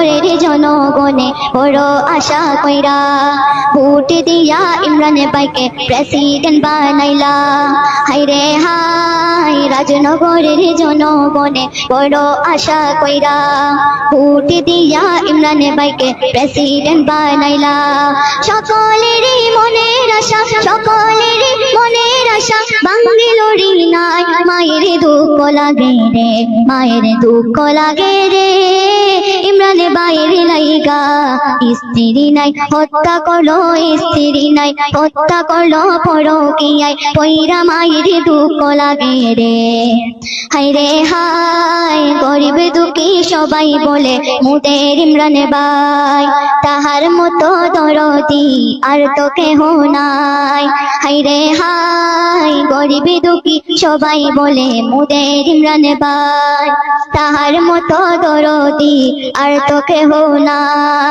রাজনগরের জনগণে বড় আশা কইরা ভোট দিয়া ইমরান ভাইকে প্রেসিডেন্ট বানাইলা। হাইরে হাই রাজনগরের জনগণে বড় আশা কইরা ভোট দিয়া ইমরান ভাইকে প্রেসিডেন্ট বানাইলা। সকলেরই মনের আশা, সকলেরই মনের আশা বাঙ্গিলোরি নাই। মায়ের দুঃখ লাগে রে, মায়ের দুঃখ লাগে রে, ইমরান ভাইয়ের লাইগা স্ত্রী নাই হত্যা করলো, স্ত্রী নাই হত্যা করলো পরকীয়ায় পয়রা, মায়ের দুঃখ লাগে রে। হায়রে হায় গরিব দুঃখী সবাই বলে মুদের ইমরান ভাই, তাহার মতো দরদি আর তো কেহ নাই। হায়রে হায় গরিব দুঃখী সবাই বলে মুদের ইমরান ভাই, তাহার মতো দরদি আর তো কেহ নাই।